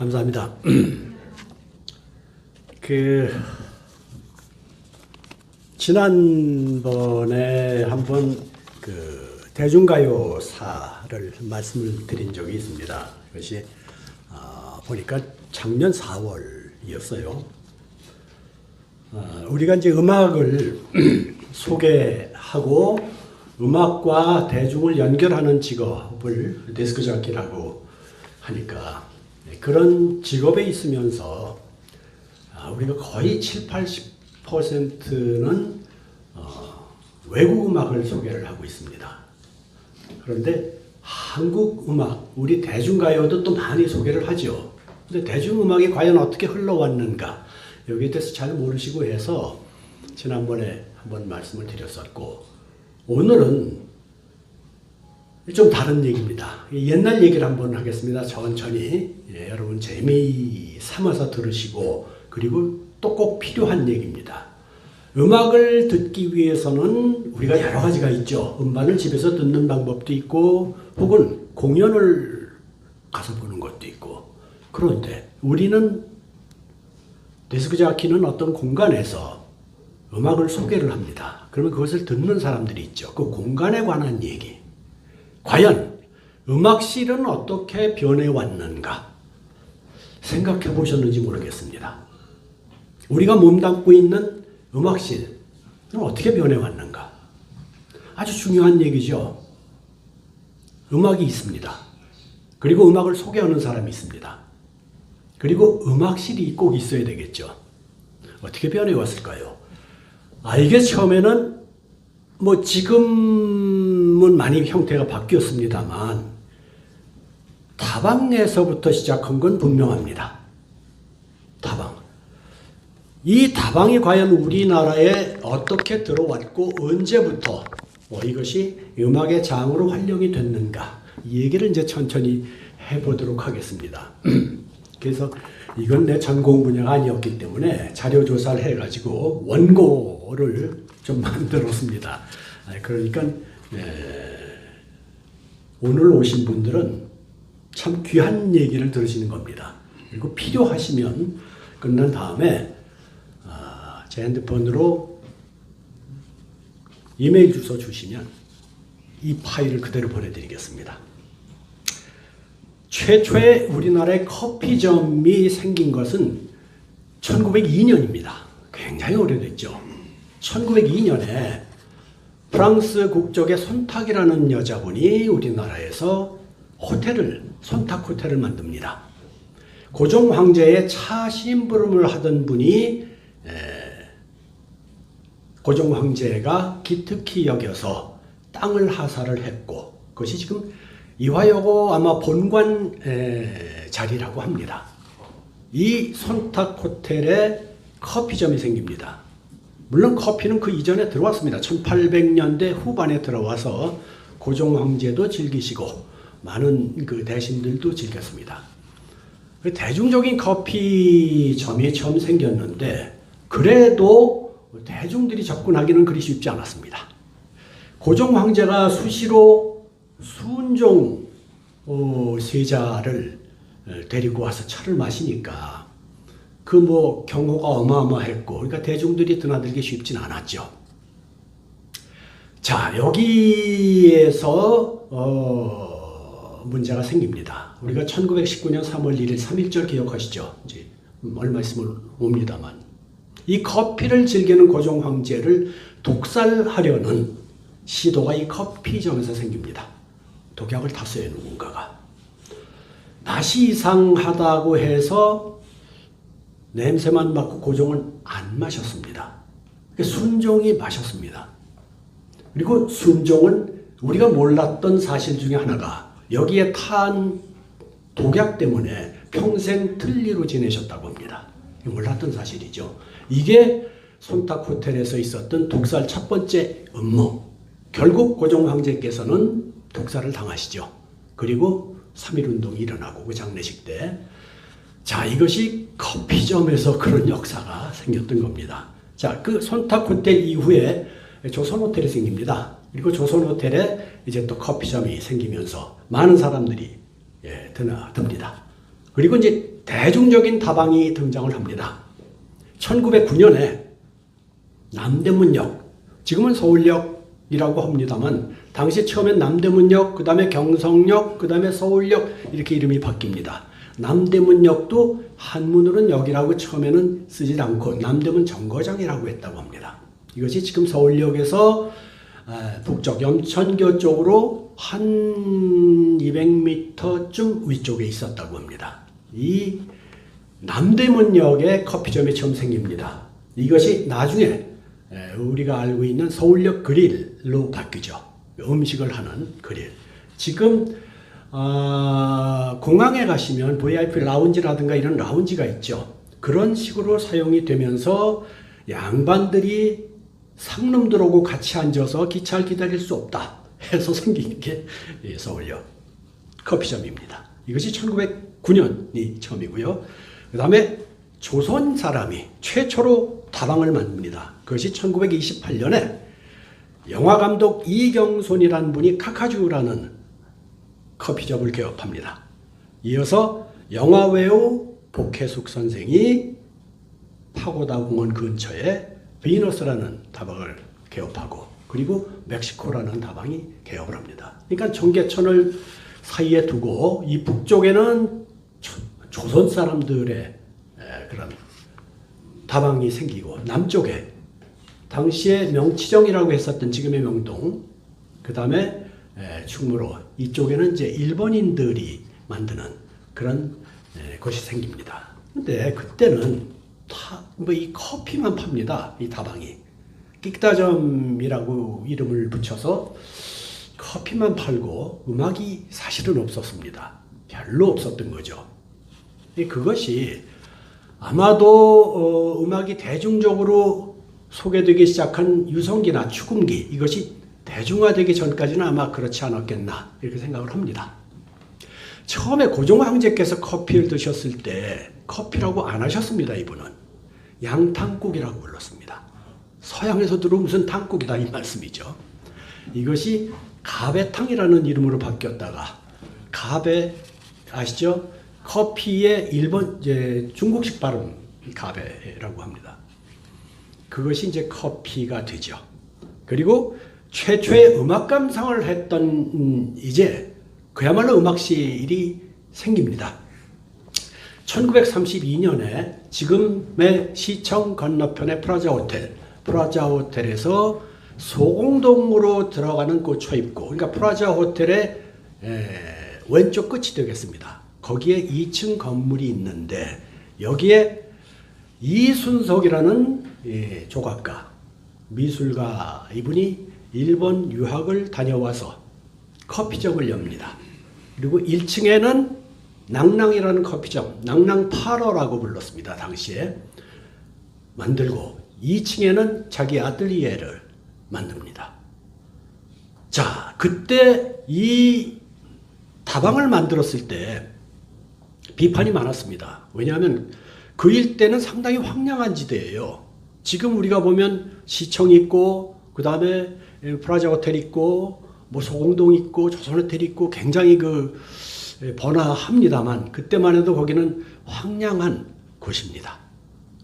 감사합니다. 지난번에 한번 대중가요사를 말씀을 드린 적이 있습니다. 그것이 보니까 작년 4월이었어요. 우리가 이제 음악을 소개하고 음악과 대중을 연결하는 직업을 디스크조키라고 하니까 그런 직업에 있으면서 우리가 거의 70~80%는 외국 음악을 소개를 하고 있습니다. 그런데 한국 음악, 우리 대중가요도 또 많이 소개를 하죠. 근데 대중음악이 과연 어떻게 흘러왔는가 여기에 대해서 잘 모르시고 해서 지난번에 한번 말씀을 드렸었고, 오늘은 좀 다른 얘기입니다. 옛날 얘기를 한번 하겠습니다. 천천히 여러분 재미 삼아서 들으시고, 그리고 또 꼭 필요한 얘기입니다. 음악을 듣기 위해서는 우리가 여러 가지가 있죠. 음반을 집에서 듣는 방법도 있고, 혹은 공연을 가서 보는 것도 있고. 그런데 우리는 디스크조키는 어떤 공간에서 음악을 소개를 합니다. 그러면 그것을 듣는 사람들이 있죠. 그 공간에 관한 얘기. 과연 음악실은 어떻게 변해왔는가 생각해 보셨는지 모르겠습니다. 우리가 몸담고 있는 음악실은 어떻게 변해왔는가? 아주 중요한 얘기죠. 음악이 있습니다. 그리고 음악을 소개하는 사람이 있습니다. 그리고 음악실이 꼭 있어야 되겠죠. 어떻게 변해왔을까요? 이게 처음에는 지금은 많이 형태가 바뀌었습니다만 다방에서부터 시작한 건 분명합니다. 다방. 이 다방이 과연 우리나라에 어떻게 들어왔고 언제부터 이것이 음악의 장으로 활용이 됐는가, 이 얘기를 이제 천천히 해보도록 하겠습니다. 그래서 이건 내 전공 분야가 아니었기 때문에 자료 조사를 해가지고 원고를 좀 만들었습니다. 그러니까 오늘 오신 분들은 참 귀한 얘기를 들으시는 겁니다. 그리고 필요하시면 끝난 다음에 제 핸드폰으로 이메일 주소 주시면 이 파일을 그대로 보내드리겠습니다. 최초의 우리나라의 커피점이 생긴 것은 1902년입니다. 굉장히 오래됐죠. 1902년에 프랑스 국적의 손탁이라는 여자분이 우리나라에서 손탁 호텔을 만듭니다. 고종 황제의 차 심부름을 하던 분이 고종 황제가 기특히 여겨서 땅을 하사를 했고, 그것이 지금 이화여고 아마 본관 자리라고 합니다. 이 손탁 호텔에 커피점이 생깁니다. 물론 커피는 그 이전에 들어왔습니다. 1800년대 후반에 들어와서 고종 황제도 즐기시고 많은 그 대신들도 즐겼습니다. 대중적인 커피점이 처음 생겼는데 그래도 대중들이 접근하기는 그리 쉽지 않았습니다. 고종 황제가 수시로 순종 세자를 데리고 와서 차를 마시니까 경호가 어마어마했고, 그러니까 대중들이 드나들기 쉽진 않았죠. 자, 여기에서 문제가 생깁니다. 우리가 1919년 3월 1일 3.1절 기억하시죠? 이제 얼마 있으면 옵니다만, 이 커피를 즐기는 고종 황제를 독살하려는 시도가 이 커피점에서 생깁니다. 독약을 탔어요, 누군가가. 맛이 이상하다고 해서 냄새만 맡고 고종은 안 마셨습니다. 순종이 마셨습니다. 그리고 순종은 우리가 몰랐던 사실 중에 하나가, 여기에 탄 독약 때문에 평생 틀니로 지내셨다고 합니다. 몰랐던 사실이죠. 이게 손탁 호텔에서 있었던 독살 첫 번째 음모. 결국 고종 황제께서는 독살을 당하시죠. 그리고 3.1운동이 일어나고 그 장례식 때. 자, 이것이 커피점에서 그런 역사가 생겼던 겁니다. 자, 그 손탁 호텔 이후에 조선 호텔이 생깁니다. 그리고 조선 호텔에 이제 또 커피점이 생기면서 많은 사람들이 듭니다. 그리고 이제 대중적인 다방이 등장을 합니다. 1909년에 남대문역, 지금은 서울역이라고 합니다만 당시 처음엔 남대문역, 그 다음에 경성역, 그 다음에 서울역 이렇게 이름이 바뀝니다. 남대문역도 한문으로는 역이라고 처음에는 쓰지 않고 남대문 정거장이라고 했다고 합니다. 이것이 지금 서울역에서 북쪽 염천교 쪽으로 한 200m쯤 위쪽에 있었다고 합니다. 이 남대문역에 커피점이 처음 생깁니다. 이것이 나중에 우리가 알고 있는 서울역 그릴로 바뀌죠. 음식을 하는 그릴. 지금 공항에 가시면 VIP 라운지라든가 이런 라운지가 있죠. 그런 식으로 사용이 되면서 양반들이 상놈들하고 같이 앉아서 기차를 기다릴 수 없다 해서 생긴 게 서울역 커피점입니다. 이것이 1909년이 처음이고요. 그 다음에 조선 사람이 최초로 다방을 만듭니다. 그것이 1928년에 영화감독 이경손이라는 분이 카카주라는 커피숍을 개업합니다. 이어서 영화배우 복혜숙 선생이 파고다 공원 근처에 비너스라는 다방을 개업하고 그리고 멕시코라는 다방이 개업을 합니다. 그러니까 청계천을 사이에 두고 이 북쪽에는 조선 사람들의 그런 다방이 생기고 남쪽에 당시에 명치정이라고 했었던 지금의 명동, 그 다음에 충무로 이쪽에는 이제 일본인들이 만드는 그런 곳이 생깁니다. 근데 그때는 뭐 이 커피만 팝니다. 이 다방이 끽다점이라고 이름을 붙여서 커피만 팔고 음악이 사실은 없었습니다. 별로 없었던 거죠. 그것이 아마도 음악이 대중적으로 소개되기 시작한 유성기나 추금기 이것이 대중화되기 전까지는 아마 그렇지 않았겠나 이렇게 생각을 합니다. 처음에 고종 황제께서 커피를 드셨을 때 커피라고 안 하셨습니다. 이분은 양탕국이라고 불렀습니다. 서양에서 들어온 무슨 탕국이다 이 말씀이죠. 이것이 가베탕이라는 이름으로 바뀌었다가 가베 아시죠? 커피의 일본 중국식 발음 가베라고 합니다. 그것이 이제 커피가 되죠. 그리고 최초의 음악 감상을 했던 이제 그야말로 음악실이 생깁니다. 1932년에 지금의 시청 건너편의 프라자 호텔에서 소공동으로 들어가는 그 초입구, 그러니까 프라자 호텔의 왼쪽 끝이 되겠습니다. 거기에 2층 건물이 있는데 여기에 이순석이라는 조각가, 미술가 이분이 일본 유학을 다녀와서 커피점을 엽니다. 그리고 1층에는 낭낭이라는 커피점, 낭낭 파러라고 불렀습니다. 당시에 만들고 2층에는 자기 아틀리에를 만듭니다. 자, 그때 이 다방을 만들었을 때 비판이 많았습니다. 왜냐하면 그 일대는 상당히 황량한 지대예요. 지금 우리가 보면 시청 있고 그 다음에 프라자 호텔 있고 뭐 소공동 있고 조선 호텔 있고 굉장히 그 번화합니다만 그때만 해도 거기는 황량한 곳입니다.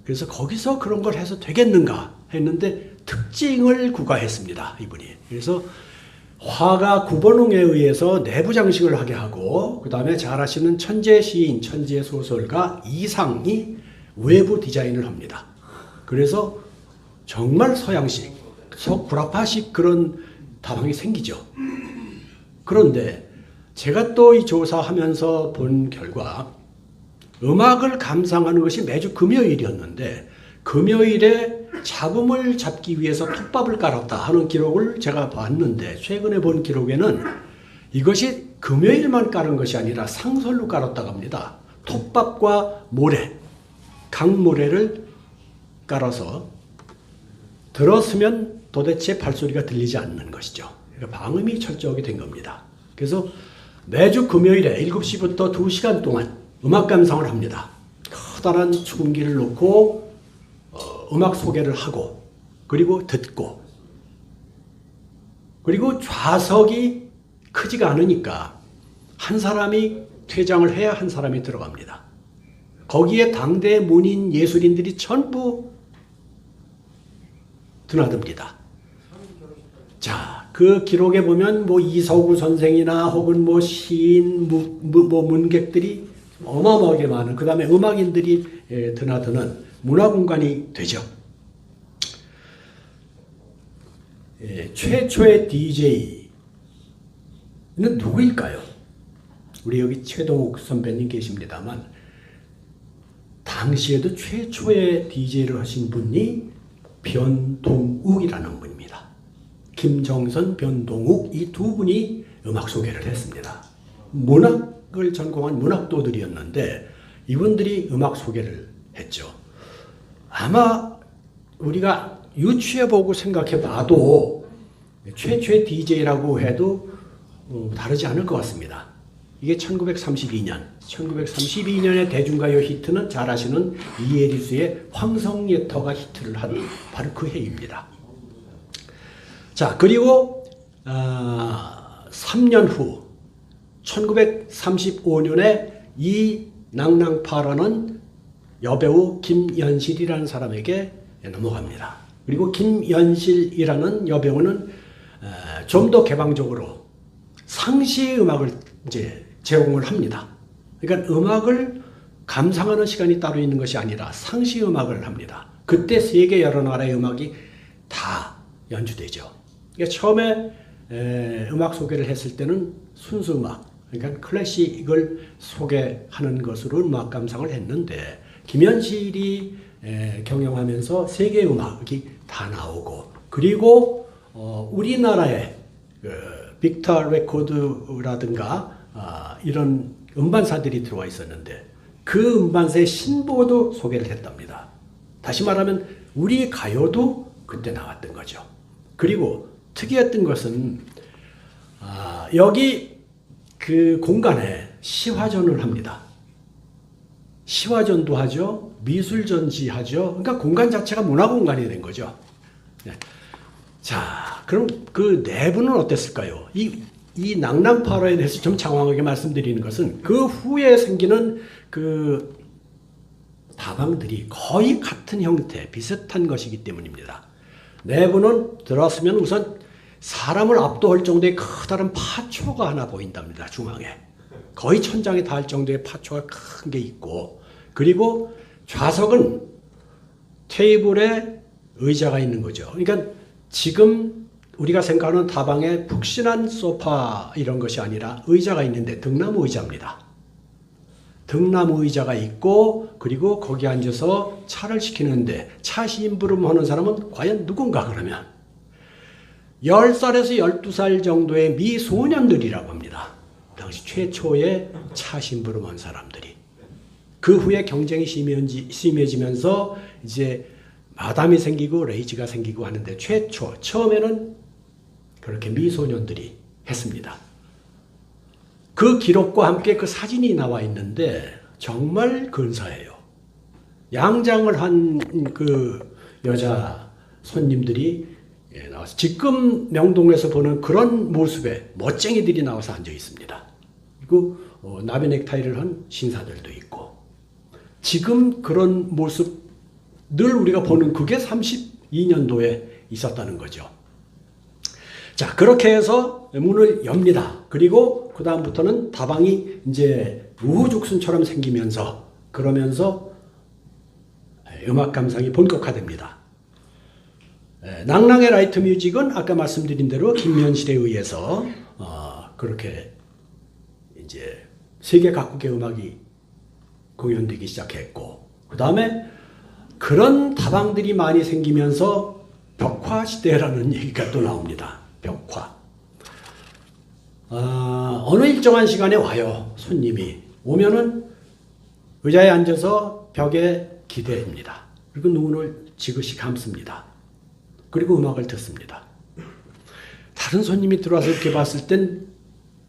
그래서 거기서 그런 걸 해서 되겠는가 했는데 특징을 구가했습니다. 이분이. 그래서 화가 구본웅에 의해서 내부 장식을 하게 하고 그 다음에 잘 아시는 천재 시인, 천재 소설가 이상이 외부 디자인을 합니다. 그래서 정말 서양식, 구라파식 그런 다방이 생기죠. 그런데 제가 또 이 조사하면서 본 결과 음악을 감상하는 것이 매주 금요일이었는데 금요일에 잡음을 잡기 위해서 톱밥을 깔았다 하는 기록을 제가 봤는데 최근에 본 기록에는 이것이 금요일만 깔은 것이 아니라 상설로 깔았다고 합니다. 톱밥과 모래, 강모래를 깔아서 들었으면 도대체 발소리가 들리지 않는 것이죠. 그러니까 방음이 철저하게 된 겁니다. 그래서 매주 금요일에 7시부터 2시간 동안 음악 감상을 합니다. 커다란 축음기를 놓고 음악 소개를 하고 그리고 듣고 그리고 좌석이 크지가 않으니까 한 사람이 퇴장을 해야 한 사람이 들어갑니다. 거기에 당대 문인 예술인들이 전부 드나듭니다. 자, 그 기록에 보면 뭐 이서구 선생이나 혹은 뭐 시인, 뭐 문객들이 어마어마하게 많은, 그 다음에 음악인들이 드나드는 문화공간이 되죠. 최초의 DJ는 누구일까요? 우리 여기 최동욱 선배님 계십니다만, 당시에도 최초의 DJ를 하신 분이 변동욱이라는 분입니다. 김정선, 변동욱 이 두 분이 음악 소개를 했습니다. 문학을 전공한 문학도들이었는데 이분들이 음악 소개를 했죠. 아마 우리가 유추해보고 생각해봐도 최초의 DJ라고 해도 다르지 않을 것 같습니다. 이게 1932년의 대중가요 히트는 잘 아시는 이에리스의 황성예터가 히트를 한 바로 그 해입니다. 자, 그리고 3년 후 1935년에 이 낭낭파라는 여배우 김연실이라는 사람에게 넘어갑니다. 그리고 김연실이라는 여배우는 좀 더 개방적으로 상시 음악을 이제 제공을 합니다. 그러니까 음악을 감상하는 시간이 따로 있는 것이 아니라 상시 음악을 합니다. 그때 세계 여러 나라의 음악이 다 연주되죠. 그러니까 처음에 음악 소개를 했을 때는 순수 음악, 그러니까 클래식을 소개하는 것으로 음악 감상을 했는데 김연실이 경영하면서 세계 음악이 다 나오고, 그리고 우리나라의 빅터 레코드라든가 이런 음반사들이 들어와 있었는데 그 음반사의 신보도 소개를 했답니다. 다시 말하면 우리 가요도 그때 나왔던 거죠. 그리고 특이했던 것은 여기 그 공간에 시화전을 합니다. 시화전도 하죠. 미술전시하죠. 그러니까 공간 자체가 문화공간이 된 거죠. 자, 그럼 그 내부는 어땠을까요? 이 낭낭파로에 대해서 좀 장황하게 말씀드리는 것은 그 후에 생기는 그 다방들이 거의 같은 형태, 비슷한 것이기 때문입니다. 내부는 들어왔으면 우선 사람을 압도할 정도의 커다란 파초가 하나 보인답니다. 중앙에. 거의 천장에 닿을 정도의 파초가 큰 게 있고, 그리고 좌석은 테이블에 의자가 있는 거죠. 그러니까 지금 우리가 생각하는 다방에 푹신한 소파 이런 것이 아니라 의자가 있는데 등나무 의자입니다. 등나무 의자가 있고, 그리고 거기 앉아서 차를 시키는데 차 심부름하는 사람은 과연 누군가 그러면 10살에서 12살 정도의 미소년들이라고 합니다. 당시 최초의 차 심부름한 사람들이. 그 후에 경쟁이 심해지면서 이제 마담이 생기고 레이지가 생기고 하는데 처음에는 그렇게 미소년들이 했습니다. 그 기록과 함께 그 사진이 나와 있는데 정말 근사해요. 양장을 한 그 여자 손님들이 나와서 지금 명동에서 보는 그런 모습의 멋쟁이들이 나와서 앉아 있습니다. 그리고 나비 넥타이를 한 신사들도 있고, 지금 그런 모습 늘 우리가 보는 그게 32년도에 있었다는 거죠. 자, 그렇게 해서 문을 엽니다. 그리고 그 다음부터는 다방이 이제 우후죽순처럼 생기면서, 그러면서 음악 감상이 본격화됩니다. 낭낭의 라이트 뮤직은 아까 말씀드린 대로 김연실에 의해서 그렇게 이제 세계 각국의 음악이 공연되기 시작했고, 그 다음에 그런 다방들이 많이 생기면서 벽화 시대라는 얘기가 또 나옵니다. 벽화. 어느 일정한 시간에 와요. 손님이 오면은 의자에 앉아서 벽에 기대입니다. 그리고 눈을 지그시 감습니다. 그리고 음악을 듣습니다. 다른 손님이 들어와서 이렇게 봤을 땐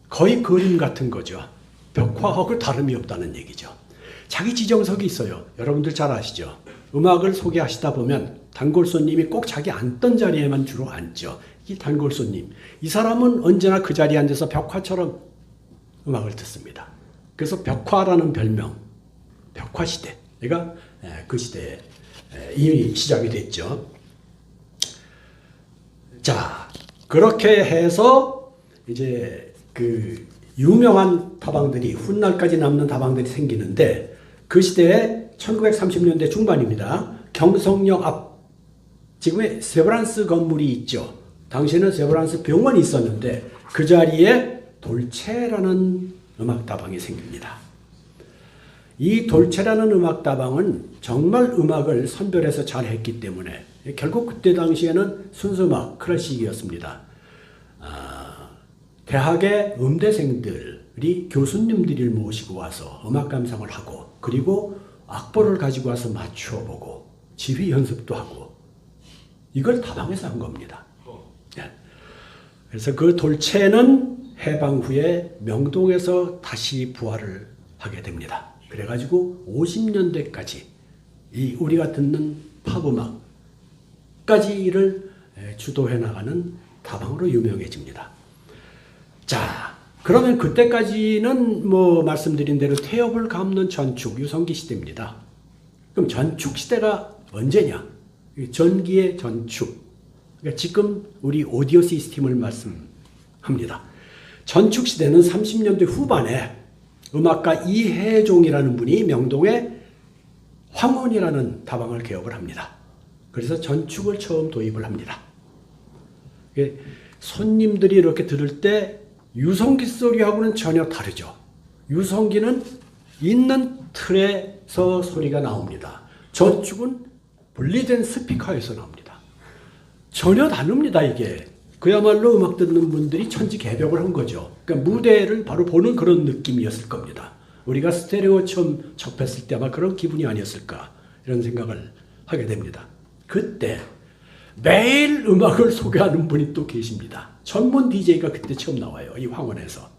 거의 그림 같은 거죠. 벽화하고 다름이 없다는 얘기죠. 자기 지정석이 있어요. 여러분들 잘 아시죠? 음악을 소개하시다 보면 단골 손님이 꼭 자기 앉던 자리에만 주로 앉죠. 이 단골 손님. 이 사람은 언제나 그 자리에 앉아서 벽화처럼 음악을 듣습니다. 그래서 벽화라는 별명, 벽화 시대가 그 시대에 이미 시작이 됐죠. 자, 그렇게 해서 이제 그 유명한 다방들이 훗날까지 남는 다방들이 생기는데 그 시대에 1930년대 중반입니다. 경성역 앞 지금의 세브란스 건물이 있죠. 당시에는 세브란스 병원이 있었는데 그 자리에 돌체라는 음악다방이 생깁니다. 이 돌체라는 음악다방은 정말 음악을 선별해서 잘했기 때문에 결국 그때 당시에는 순수음악, 클래식이었습니다. 대학의 음대생들이 교수님들을 모시고 와서 음악 감상을 하고 그리고 악보를 가지고 와서 맞추어 보고 지휘 연습도 하고 이걸 다방에서 한 겁니다. 그래서 그 돌체는 해방 후에 명동에서 다시 부활을 하게 됩니다. 그래가지고 50년대까지 이 우리가 듣는 팝음악까지를 주도해 나가는 다방으로 유명해집니다. 자, 그러면 그때까지는 뭐 말씀드린 대로 태엽을 감는 전축, 유성기 시대입니다. 그럼 전축 시대가 언제냐? 전기의 전축. 그러니까 지금 우리 오디오 시스템을 말씀합니다. 전축 시대는 30년대 후반에 음악가 이혜종이라는 분이 명동에 황혼이라는 다방을 개업을 합니다. 그래서 전축을 처음 도입을 합니다. 손님들이 이렇게 들을 때 유성기 소리하고는 전혀 다르죠. 유성기는 있는 틀에서 소리가 나옵니다. 전축은 분리된 스피커에서 나옵니다. 전혀 다릅니다, 이게. 그야말로 음악 듣는 분들이 천지개벽을 한 거죠. 그러니까 무대를 바로 보는 그런 느낌이었을 겁니다. 우리가 스테레오 처음 접했을 때 아마 그런 기분이 아니었을까 이런 생각을 하게 됩니다. 그때 매일 음악을 소개하는 분이 또 계십니다. 전문 DJ가 그때 처음 나와요. 이 황원에서.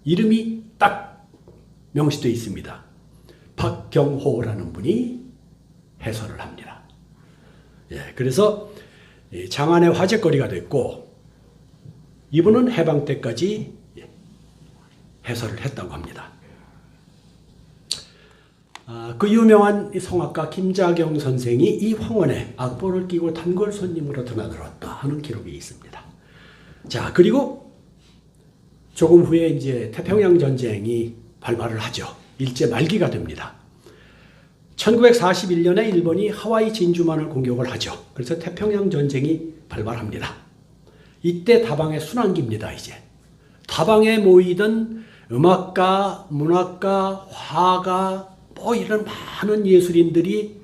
이름이 딱 명시되어 있습니다. 박경호라는 분이 해설을 합니다. 그래서 장안의 화제거리가 됐고 이분은 해방 때까지 해설을 했다고 합니다. 그 유명한 성악가 김자경 선생이 이 황원에 악보를 끼고 단골 손님으로 드나들었다 하는 기록이 있습니다. 자, 그리고 조금 후에 이제 태평양 전쟁이 발발을 하죠. 일제 말기가 됩니다. 1941년에 일본이 하와이 진주만을 공격을 하죠. 그래서 태평양 전쟁이 발발합니다. 이때 다방의 순환기입니다, 이제. 다방에 모이던 음악가, 문학가, 화가, 뭐 이런 많은 예술인들이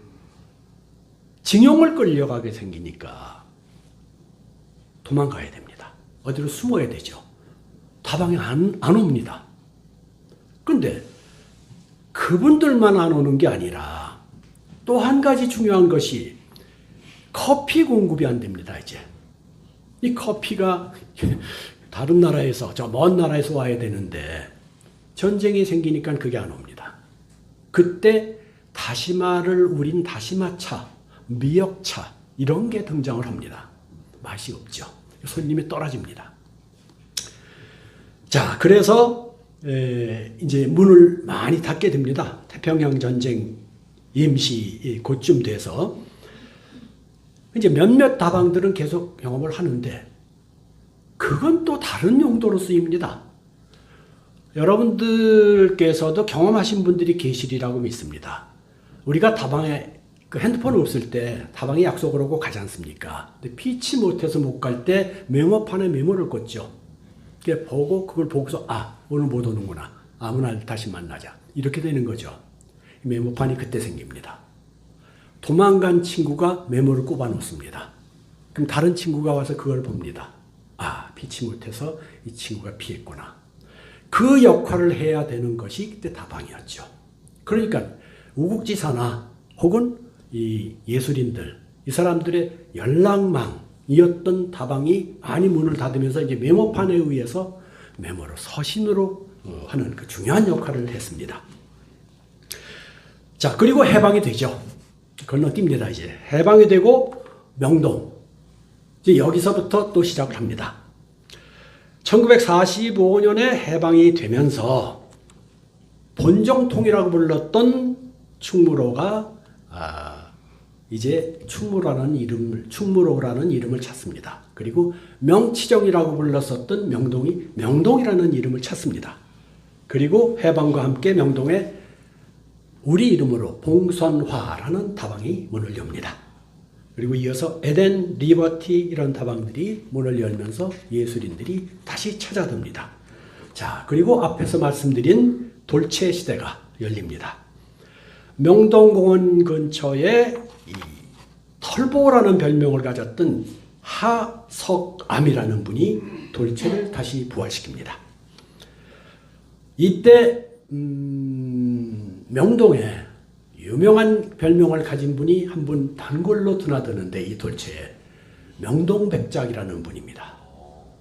징용을 끌려가게 생기니까 도망가야 됩니다. 어디로 숨어야 되죠. 다방에 안 옵니다. 그런데 그분들만 안 오는 게 아니라 또 한 가지 중요한 것이 커피 공급이 안 됩니다, 이제. 이 커피가 다른 나라에서, 저 먼 나라에서 와야 되는데 전쟁이 생기니까 그게 안 옵니다. 그때 다시마를 우린 다시마차, 미역차 이런 게 등장을 합니다. 맛이 없죠. 손님이 떨어집니다. 자, 그래서 이제 문을 많이 닫게 됩니다. 태평양 전쟁 임시 고쯤 돼서 이제 몇몇 다방들은 계속 영업을 하는데 그건 또 다른 용도로 쓰입니다. 여러분들께서도 경험하신 분들이 계시리라고 믿습니다. 우리가 다방에 그 핸드폰 없을 때 다방에 약속을 하고 가지 않습니까? 근데 피치 못해서 못 갈 때 메모판에 메모를 꽂죠. 그걸 보고서 오늘 못 오는구나. 아무 날 다시 만나자. 이렇게 되는 거죠. 메모판이 그때 생깁니다. 도망간 친구가 메모를 꼽아 놓습니다. 그럼 다른 친구가 와서 그걸 봅니다. 피치 못해서 이 친구가 피했구나. 그 역할을 해야 되는 것이 그때 다방이었죠. 그러니까 우국지사나 혹은 이 예술인들, 이 사람들의 연락망이었던 다방이 많이 문을 닫으면서 이제 메모판에 의해서 메모로 서신으로 하는 그 중요한 역할을 했습니다. 자, 그리고 해방이 되죠. 건너뜁니다, 이제. 해방이 되고 명동. 이제 여기서부터 또 시작을 합니다. 1945년에 해방이 되면서 본정통이라고 불렀던 충무로가 이제 충무로라는 이름을 찾습니다. 그리고 명치정이라고 불렀었던 명동이 명동이라는 이름을 찾습니다. 그리고 해방과 함께 명동에 우리 이름으로 봉선화라는 다방이 문을 엽니다. 그리고 이어서 에덴, 리버티 이런 다방들이 문을 열면서 예술인들이 다시 찾아듭니다. 자, 그리고 앞에서 말씀드린 돌체 시대가 열립니다. 명동공원 근처에 이 털보라는 별명을 가졌던 하석암이라는 분이 돌체를 다시 부활시킵니다. 이때 명동에 유명한 별명을 가진 분이 한 분 단골로 드나드는데 이 돌체에 명동백작이라는 분입니다.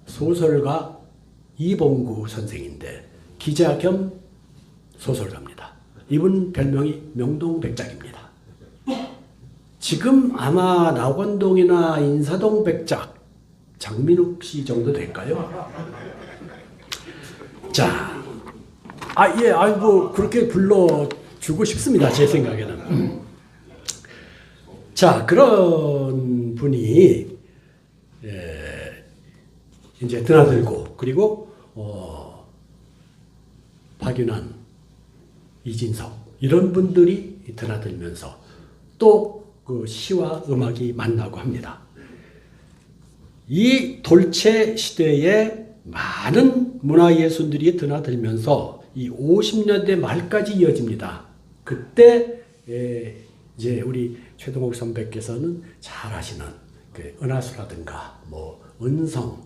소설가 이봉구 선생인데 기자 겸 소설가입니다. 이분 별명이 명동백작입니다. 지금 아마 낙원동이나 인사동 백작 장민욱 씨 정도 될까요? 자, 예, 아이고 그렇게 불러주고 싶습니다. 제 생각에는. 자, 그런 분이 이제 드나들고 그리고 박윤환, 이진석 이런 분들이 드나들면서 또 그 시와 음악이 만나고 합니다. 이 돌체 시대에 많은 문화예술들이 드나들면서 이 50년대 말까지 이어집니다. 그때 이제 우리 최동욱 선배께서는 잘 아시는 그 은하수라든가 뭐 은성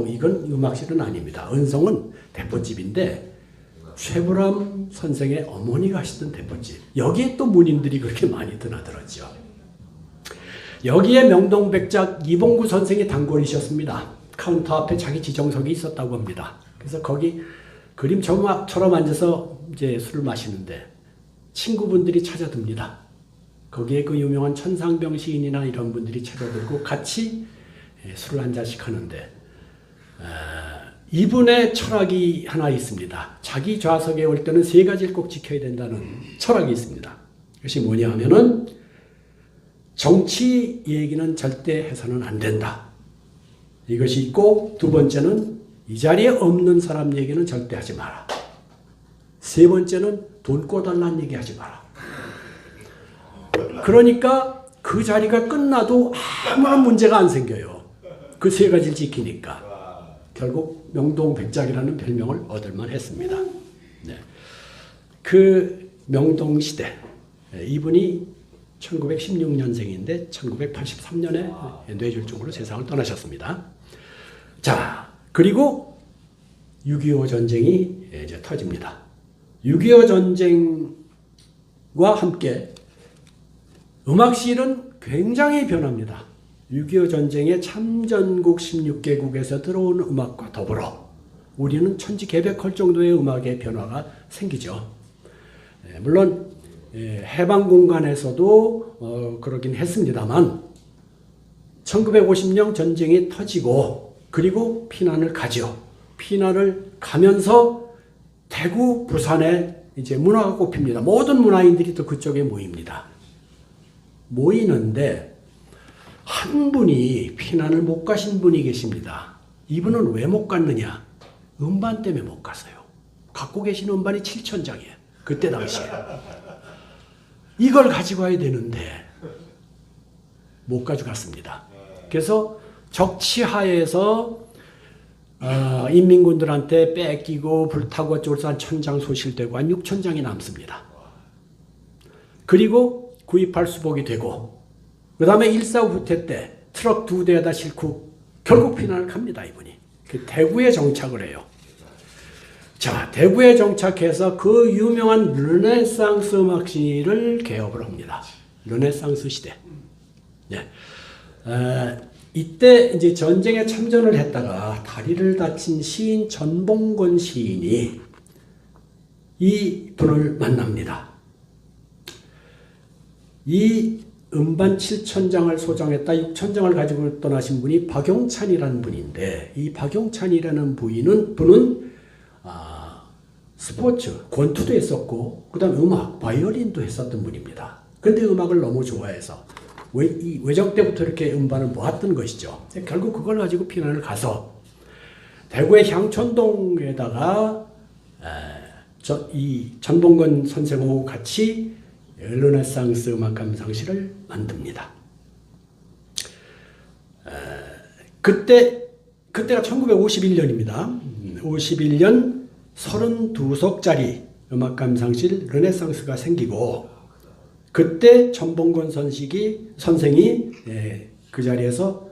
이건 음악실은 아닙니다. 은성은 대포집인데 최불암 선생의 어머니가 하시던 대포집. 여기에 또 문인들이 그렇게 많이 드나들었죠. 여기에 명동백작 이봉구 선생이 단골이셨습니다. 카운터 앞에 자기 지정석이 있었다고 합니다. 그래서 거기 그림처럼 앉아서 이제 술을 마시는데 친구분들이 찾아듭니다. 거기에 그 유명한 천상병 시인이나 이런 분들이 찾아들고 같이 술을 한 잔씩 하는데 이분의 철학이 하나 있습니다. 자기 좌석에 올 때는 세 가지를 꼭 지켜야 된다는 철학이 있습니다. 그것이 뭐냐 하면은 정치 얘기는 절대 해서는 안 된다. 이것이 있고 두 번째는 이 자리에 없는 사람 얘기는 절대 하지 마라. 세 번째는 돈 꿔달라는 얘기 하지 마라. 그러니까 그 자리가 끝나도 아무런 문제가 안 생겨요. 그 세 가지를 지키니까. 결국 명동백작이라는 별명을 얻을만 했습니다. 네. 그 명동시대, 이분이 1916년생인데 1983년에 뇌졸중으로 세상을 떠나셨습니다. 자, 그리고 6.25 전쟁이 이제 터집니다. 6.25 전쟁과 함께 음악실은 굉장히 변합니다. 6.25 전쟁에 참전국 16개국에서 들어온 음악과 더불어 우리는 천지개벽할 정도의 음악의 변화가 생기죠. 물론 해방 공간에서도 그러긴 했습니다만 1950년 전쟁이 터지고 그리고 피난을 가죠. 피난을 가면서 대구, 부산에 이제 문화가 꼽힙니다. 모든 문화인들이 또 그쪽에 모입니다. 모이는데 한 분이 피난을 못 가신 분이 계십니다. 이분은 왜 못 갔느냐? 음반 때문에 못 갔어요. 갖고 계신 음반이 7,000장이에요. 그때 당시에. 이걸 가지고 와야 되는데 못 가져갔습니다. 그래서 적치하에서 인민군들한테 뺏기고 불타고 어쩌고서 한 1,000장 소실되고 한 6,000장이 남습니다. 그리고 구입할 수복이 되고 그 다음에 1.4 후퇴 때 트럭 2대에다 싣고 결국 피난을 갑니다. 이분이. 그 대구에 정착을 해요. 자, 대구에 정착해서 그 유명한 르네상스 음악실을 개업을 합니다. 르네상스 시대. 네. 이때 이제 전쟁에 참전을 했다가 다리를 다친 시인 전봉건 시인이 이 분을 만납니다. 이 음반 7,000장을 소장했다 6,000장을 가지고 떠나신 분이 박용찬이라는 분인데 이 박용찬이라는 분은 스포츠, 권투도 했었고 그다음 음악, 바이올린도 했었던 분입니다. 근데 음악을 너무 좋아해서 이 외정 때부터 이렇게 음반을 모았던 것이죠. 결국 그걸 가지고 피난을 가서 대구의 향촌동에다가 이 전봉건 선생하고 같이 르네상스 음악 감상실을 만듭니다. 그때가 1951년입니다. 51년 32석짜리 음악 감상실 르네상스가 생기고 그때 전봉건 선생이 그 자리에서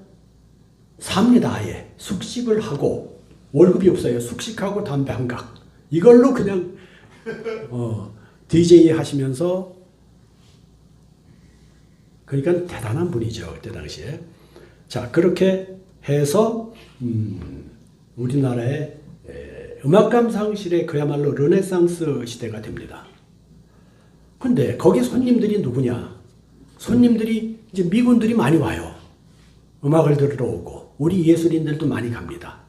삽니다. 아예 숙식을 하고 월급이 없어요. 숙식하고 담배 한 각 이걸로 그냥 DJ 하시면서 그러니까 대단한 분이죠. 그때 당시에. 자, 그렇게 해서 우리나라의 음악 감상실에 그야말로 르네상스 시대가 됩니다. 근데 거기 손님들이 누구냐? 손님들이 이제 미군들이 많이 와요. 음악을 들으러 오고 우리 예술인들도 많이 갑니다.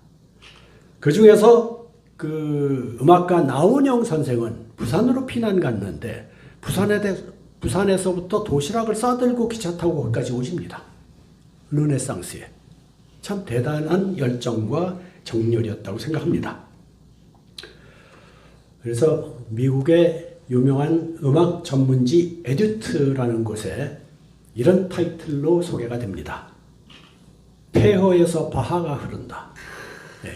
그 중에서 그 음악가 나훈영 선생은 부산으로 피난 갔는데 부산에서부터 도시락을 싸들고 기차 타고 거기까지 오십니다. 르네상스에. 참 대단한 열정과 정열이었다고 생각합니다. 그래서 미국의 유명한 음악 전문지 에듀트라는 곳에 이런 타이틀로 소개가 됩니다. 폐허에서 바하가 흐른다.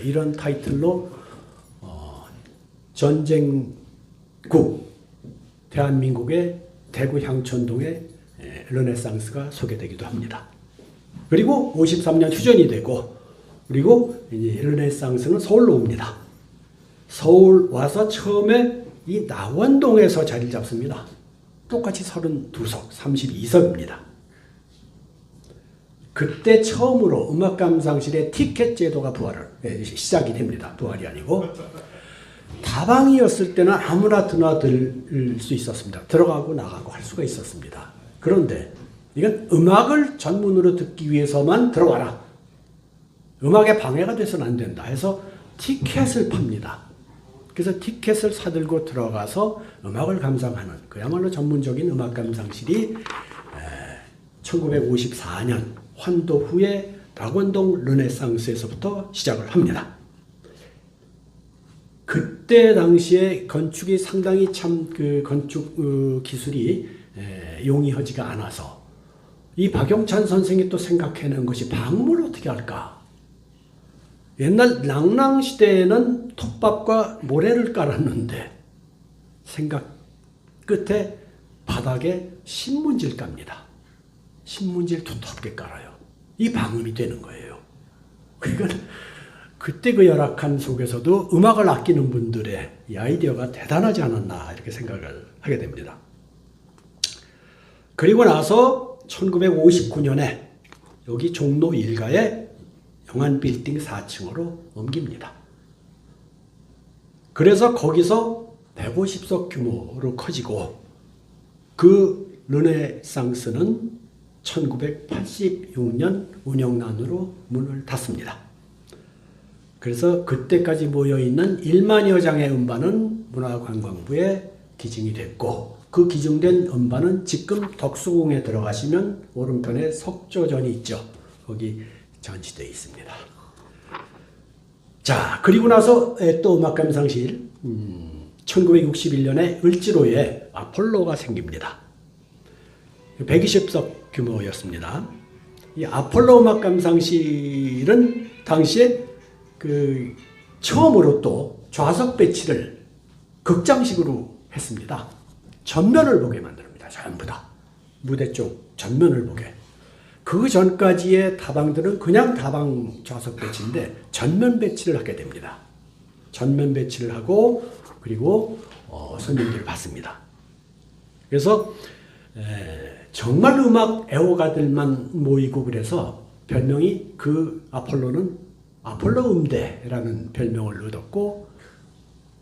이런 타이틀로 전쟁국 대한민국의 대구 향촌동의 르네상스가 소개되기도 합니다. 그리고 53년 휴전이 되고 그리고 이제 르네상스는 서울로 옵니다. 서울 와서 처음에 이 낙원동에서 자리를 잡습니다. 똑같이 32석, 32석입니다. 그때 처음으로 음악 감상실의 티켓 제도가 시작이 됩니다. 부활이 아니고 다방이었을 때는 아무나 드나들 수 있었습니다. 들어가고 나가고 할 수가 있었습니다. 그런데 이건 음악을 전문으로 듣기 위해서만 들어와라. 음악에 방해가 돼서는 안 된다 해서 티켓을 팝니다. 그래서 티켓을 사들고 들어가서 음악을 감상하는 그야말로 전문적인 음악 감상실이 1954년 환도 후에 낙원동 르네상스에서부터 시작을 합니다. 그때 당시에 건축이 상당히 참 그 건축 기술이 용이하지가 않아서 이 박용찬 선생이 또 생각해낸 것이 방음을 어떻게 할까? 옛날 낭랑 시대에는 톱밥과 모래를 깔았는데 생각 끝에 바닥에 신문지를 깝니다. 신문지를 두텁게 깔아요. 이 방음이 되는 거예요. 그러니까 그때 그 열악한 속에서도 음악을 아끼는 분들의 이 아이디어가 대단하지 않았나 이렇게 생각을 하게 됩니다. 그리고 나서 1959년에 여기 종로 1가에 영안빌딩 4층으로 옮깁니다. 그래서 거기서 150석 규모로 커지고 그 르네상스는 1986년 운영난으로 문을 닫습니다. 그래서 그때까지 모여있는 1만여 장의 음반은 문화관광부에 기증이 됐고 그 기증된 음반은 지금 덕수궁에 들어가시면 오른편에 석조전이 있죠. 거기 전시되어 있습니다. 자, 그리고 나서 또 음악 감상실 1961년에 을지로에 아폴로가 생깁니다. 120석 규모였습니다. 이 아폴로 음악 감상실은 당시에 그 처음으로 또 좌석 배치를 극장식으로 했습니다. 전면을 보게 만듭니다. 전부 다. 무대 쪽 전면을 보게. 그 전까지의 다방들은 그냥 다방 좌석 배치인데 전면 배치를 하게 됩니다. 전면 배치를 하고 그리고 손님들을 받습니다. 그래서 정말 음악 애호가들만 모이고 그래서 별명이 그 아폴로는 아폴로 음대라는 별명을 얻었고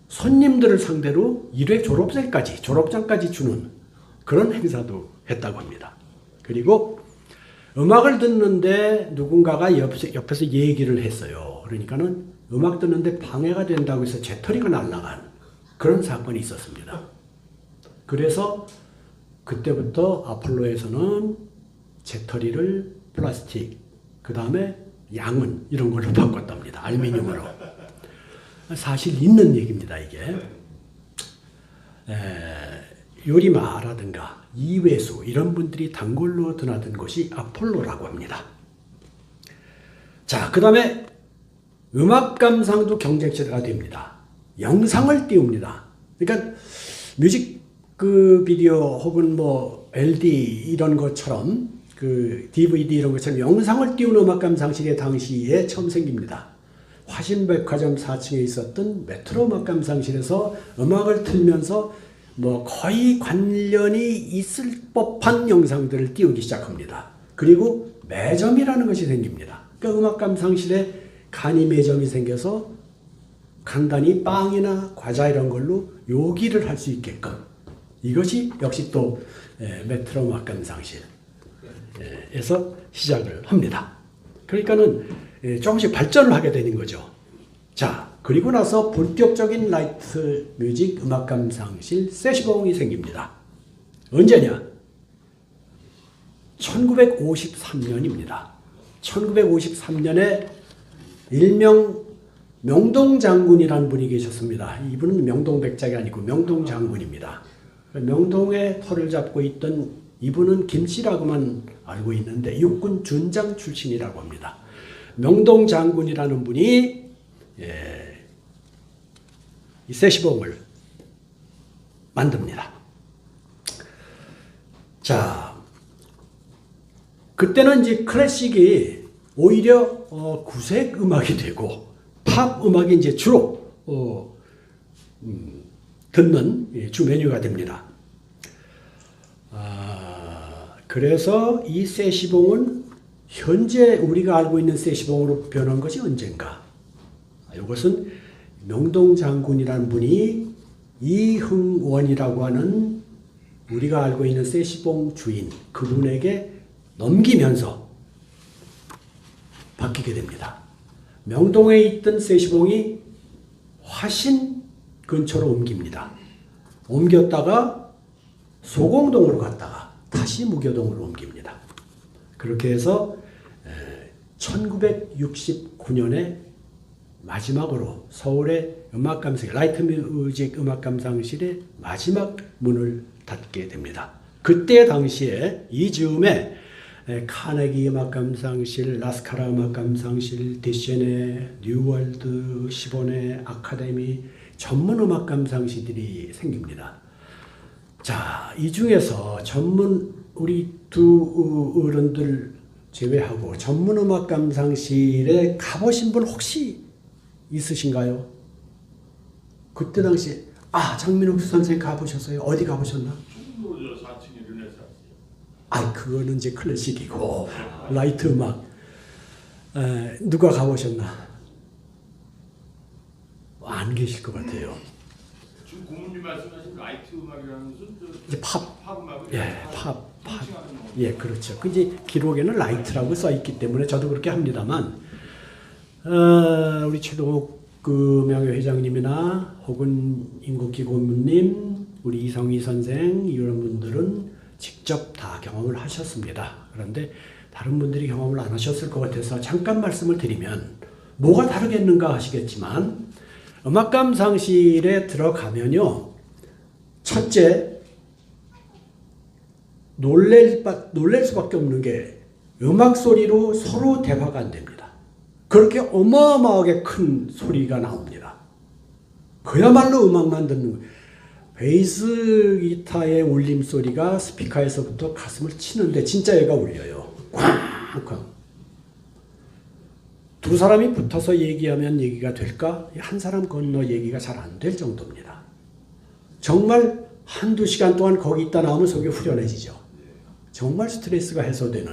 손님들을 상대로 1회 졸업장까지 주는 그런 행사도 했다고 합니다. 그리고 음악을 듣는데 누군가가 옆에서 얘기를 했어요. 그러니까는 음악 듣는데 방해가 된다고 해서 재터리가 날아간 그런 사건이 있었습니다. 그래서 그때부터 아폴로에서는 재터리를 플라스틱, 그 다음에 양은 이런 걸로 바꿨답니다. 알루미늄으로. 사실 있는 얘기입니다, 이게. 요리마라든가 이회수 이런 분들이 단골로 드나든 곳이 아폴로라고 합니다. 자, 그 다음에 음악 감상도 경쟁체가 됩니다. 영상을 띄웁니다. 그러니까 뮤직 그 비디오 혹은 뭐 LD 이런 것처럼 그 DVD 이런 것처럼 영상을 띄우는 음악 감상실이 당시에 처음 생깁니다. 화신백화점 4층에 있었던 메트로 음악 감상실에서 음악을 틀면서 뭐 거의 관련이 있을 법한 영상들을 띄우기 시작합니다. 그리고 매점이라는 것이 생깁니다. 그러니까 음악 감상실에 간이 매점이 생겨서 간단히 빵이나 과자 이런 걸로 요기를 할 수 있게끔, 이것이 역시 또 메트로 음악 감상실에서 시작을 합니다. 그러니까는 조금씩 발전을 하게 되는 거죠. 자, 그리고 나서 본격적인 라이트 뮤직 음악 감상실 세시봉이 생깁니다. 언제냐? 1953년입니다. 1953년에 일명 명동장군이라는 분이 계셨습니다. 이분은 명동백작이 아니고 명동장군입니다. 명동에 터를 잡고 있던 이분은 김씨라고만 알고 있는데 육군 준장 출신이라고 합니다. 명동장군이라는 분이 이 세시봉을 만듭니다. 자, 그때는 이제 클래식이 오히려 구색 음악이 되고 팝 음악이 이제 주로 듣는 주 메뉴가 됩니다. 그래서 이 세시봉은 현재 우리가 알고 있는 세시봉으로 변한 것이 언젠가? 이것은 명동장군이라는 분이 이흥원이라고 하는 우리가 알고 있는 세시봉 주인 그분에게 넘기면서 바뀌게 됩니다. 명동에 있던 세시봉이 화신 근처로 옮깁니다. 옮겼다가 소공동으로 갔다가 다시 무교동으로 옮깁니다. 그렇게 해서 1969년에 마지막으로 서울의 음악감상실, 라이트 뮤직 음악감상실의 마지막 문을 닫게 됩니다. 그때 당시에 이 즈음에 카네기 음악감상실, 라스카라 음악감상실, 디시네, 뉴월드, 시보네, 아카데미 전문 음악감상실들이 생깁니다. 자, 이 중에서 전문 우리 두 어른들 제외하고 전문 음악감상실에 가보신 분 혹시 있으신가요? 그때 당시 장민욱 선생님 가보셨어요? 어디 가보셨나? 그거는 이제 클래식이고 라이트 음악. 누가 가보셨나? 안 계실 것 같아요. 지금 고문님 말씀하신 라이트 음악이라는 것은 이제 팝 음악을 팝. 예, 그렇죠. 그 이제 기록에는 라이트라고 써 있기 때문에 저도 그렇게 합니다만, 우리 최동욱 그 명예회장님이나 혹은 임국기 고문님, 우리 이성희 선생 이런 분들은 직접 다 경험을 하셨습니다. 그런데 다른 분들이 경험을 안 하셨을 것 같아서 잠깐 말씀을 드리면 뭐가 다르겠는가 하시겠지만, 음악감상실에 들어가면요, 첫째 놀랄 수밖에 없는 게 음악 소리로 서로 대화가 안 됩니다. 그렇게 어마어마하게 큰 소리가 나옵니다. 그야말로 음악만 듣는 거예요. 베이스 기타의 울림 소리가 스피커에서부터 가슴을 치는데 진짜 얘가 울려요. 쾅쾅. 두 사람이 붙어서 얘기하면 얘기가 될까? 한 사람 건너 얘기가 잘 안 될 정도입니다. 정말 한두 시간 동안 거기 있다 나오면 속이 후련해지죠. 정말 스트레스가 해소되는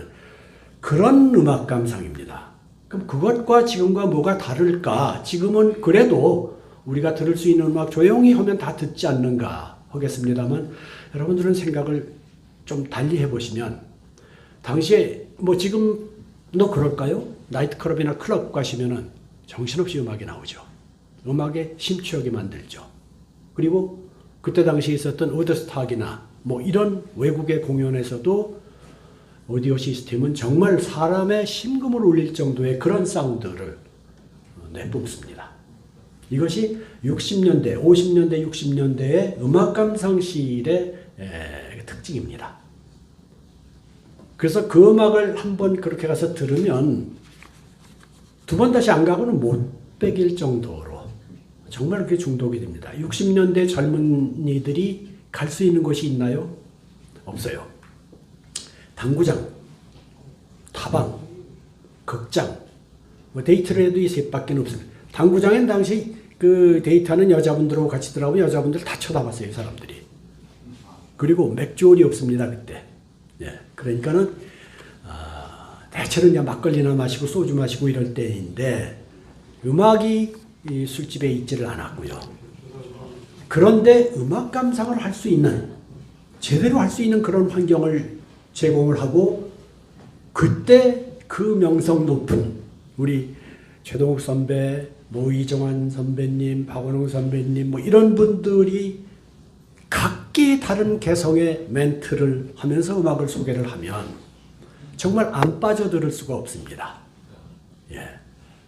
그런 음악 감상입니다. 그럼 그것과 지금과 뭐가 다를까? 지금은 그래도 우리가 들을 수 있는 음악 조용히 하면 다 듣지 않는가 하겠습니다만, 여러분들은 생각을 좀 달리 해보시면 당시에 뭐 지금도 그럴까요? 나이트클럽이나 클럽 가시면은 정신없이 음악이 나오죠. 음악에 심취하게 만들죠. 그리고 그때 당시에 있었던 오더스탁이나 뭐 이런 외국의 공연에서도 오디오 시스템은 정말 사람의 심금을 울릴 정도의 그런 사운드를 내뿜습니다. 이것이 60년대, 50년대, 60년대의 음악 감상실의 특징입니다. 그래서 그 음악을 한번 그렇게 가서 들으면 두 번 다시 안 가고는 못 빼길 정도로 정말 그렇게 중독이 됩니다. 60년대 젊은이들이 갈 수 있는 곳이 있나요? 없어요. 당구장, 다방, 극장, 뭐 데이트를 해도 이 셋밖에 없습니다. 당구장엔 당시 그 데이트하는 여자분들하고 같이 들어가면 여자분들 다 쳐다봤어요, 이 사람들이. 그리고 맥주홀이 없습니다, 그때. 예, 그러니까는 대체로 그냥 막걸리나 마시고 소주 마시고 이럴 때인데 음악이 이 술집에 있지를 않았고요. 그런데 음악 감상을 할 수 있는 제대로 할 수 있는 그런 환경을 제공을 하고 그때 그 명성 높은 우리 최동욱 선배, 뭐 이정환 선배님, 박원웅 선배님 뭐 이런 분들이 각기 다른 개성의 멘트를 하면서 음악을 소개를 하면 정말 안 빠져들을 수가 없습니다. 예.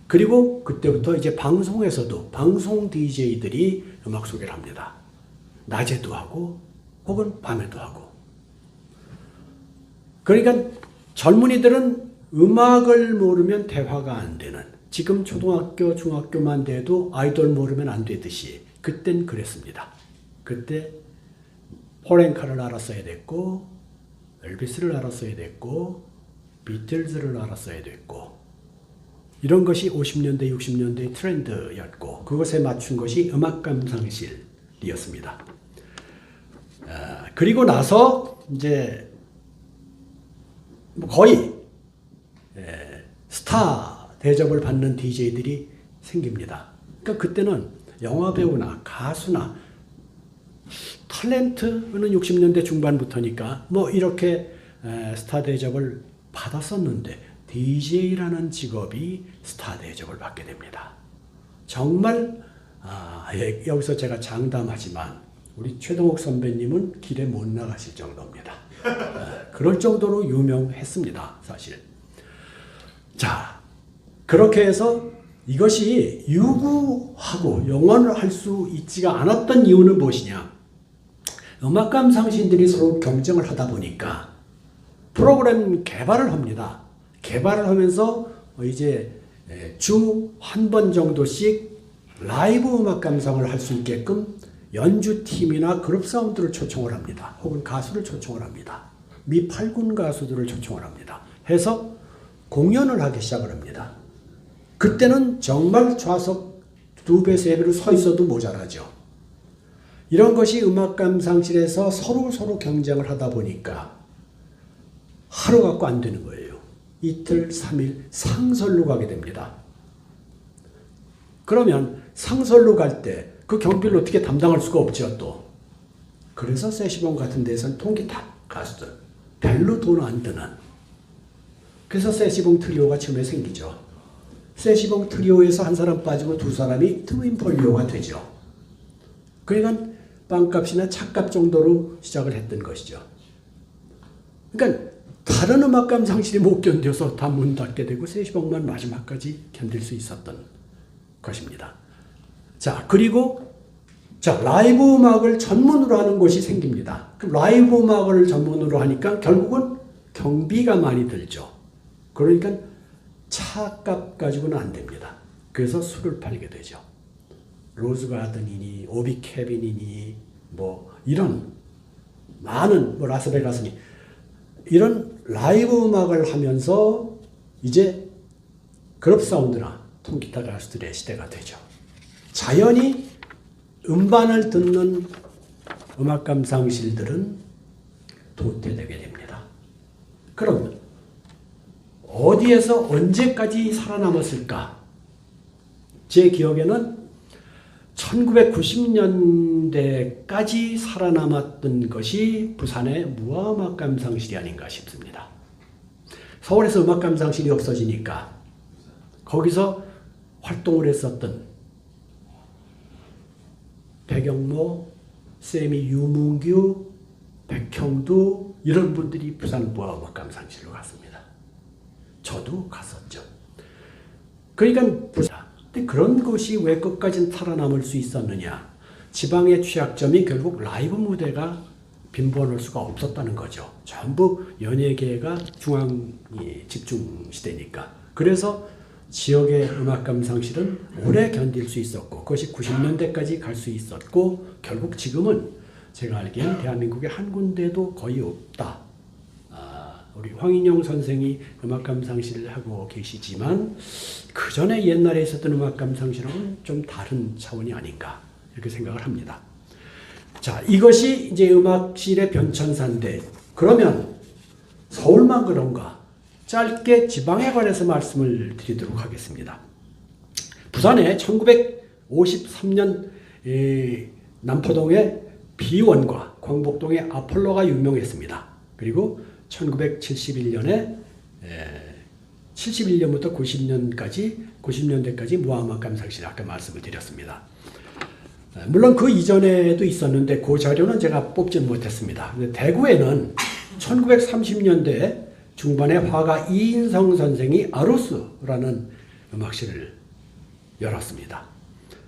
그리고 그때부터 이제 방송에서도 방송 DJ들이 음악 소개를 합니다. 낮에도 하고 혹은 밤에도 하고. 그러니까 젊은이들은 음악을 모르면 대화가 안 되는 지금 초등학교, 중학교만 돼도 아이돌 모르면 안 되듯이 그땐 그랬습니다. 그때 포렌카를 알았어야 됐고 엘비스를 알았어야 됐고 비틀즈를 알았어야 됐고 이런 것이 50년대, 60년대의 트렌드였고 그것에 맞춘 것이 음악 감상실이었습니다. 그리고 나서 이제 거의 스타 대접을 받는 DJ들이 생깁니다. 그러니까 그때는 영화 배우나 가수나 탤런트는 60년대 중반부터니까 뭐 이렇게 스타 대접을 받았었는데 DJ라는 직업이 스타 대접을 받게 됩니다. 정말 여기서 제가 장담하지만 우리 최동욱 선배님은 길에 못 나가실 정도입니다. 그럴 정도로 유명했습니다. 사실. 자, 그렇게 해서 이것이 유구하고 영원을 할 수 있지가 않았던 이유는 무엇이냐? 음악 감상신들이 서로 경쟁을 하다 보니까 프로그램 개발을 합니다. 개발을 하면서 이제 주 한 번 정도씩 라이브 음악 감상을 할 수 있게끔 연주팀이나 그룹 사운드를 초청을 합니다. 혹은 가수를 초청을 합니다. 미 8군 가수들을 초청을 합니다. 해서 공연을 하기 시작을 합니다. 그때는 정말 좌석 2배, 3배로 서 있어도 모자라죠. 이런 것이 음악 감상실에서 서로 경쟁을 하다 보니까 하루 갖고 안 되는 거예요. 이틀, 3일 상설로 가게 됩니다. 그러면 상설로 갈 때 그 경비를 어떻게 담당할 수가 없죠, 또. 그래서 세시봉 같은 데서는 통기타 가수들 별로 돈 안 드는. 그래서 세시봉 트리오가 처음에 생기죠. 세시봉 트리오에서 한 사람 빠지고 두 사람이 트윈폴리오가 되죠. 그러니까 빵값이나 차값 정도로 시작을 했던 것이죠. 그러니까 다른 음악 감상실이 못 견뎌서 다 문 닫게 되고 세시봉만 마지막까지 견딜 수 있었던 것입니다. 자, 그리고 라이브 음악을 전문으로 하는 곳이 생깁니다. 그럼 라이브 음악을 전문으로 하니까 결국은 경비가 많이 들죠. 그러니까 차값 가지고는 안 됩니다. 그래서 술을 팔게 되죠. 로즈가든이니 오비캐빈이니 뭐 이런 많은 뭐 라스베가스니 이런 라이브 음악을 하면서 이제 그룹 사운드나 통기타 가수들의 시대가 되죠. 자연히 음반을 듣는 음악 감상실들은 도태되게 됩니다. 그럼 어디에서 언제까지 살아남았을까? 제 기억에는 1990년대까지 살아남았던 것이 부산의 무화음악 감상실이 아닌가 싶습니다. 서울에서 음악 감상실이 없어지니까 거기서 활동을 했었던 배경모, 쌤이 유문규, 백형두 이런 분들이 부산 무화음악감상실로 갔습니다. 저도 갔었죠. 그러니까 근데 그런 것이 왜 끝까지 살아남을 수 있었느냐? 지방의 취약점이 결국 라이브 무대가 빈번할 수가 없었다는 거죠. 전부 연예계가 중앙이 집중 시대니까. 그래서 지역의 음악감상실은 오래 견딜 수 있었고 그것이 90년대까지 갈 수 있었고 결국 지금은 제가 알기에는 대한민국에 한 군데도 거의 없다. 우리 황인영 선생이 음악감상실을 하고 계시지만 그 전에 옛날에 있었던 음악감상실하고는 좀 다른 차원이 아닌가 이렇게 생각을 합니다. 자, 이것이 이제 음악실의 변천사인데 그러면 서울만 그런가? 짧게 지방에 관해서 말씀을 드리도록 하겠습니다. 부산에 1953년 남포동의 비원과 광복동의 아폴로가 유명했습니다. 그리고 1971년에 71년부터 90년대까지 무화음악감상실 아까 말씀을 드렸습니다. 물론 그 이전에도 있었는데 그 자료는 제가 뽑지 못했습니다. 근데 대구에는 1930년대 중반에 화가 이인성 선생이 아로스라는 음악실을 열었습니다.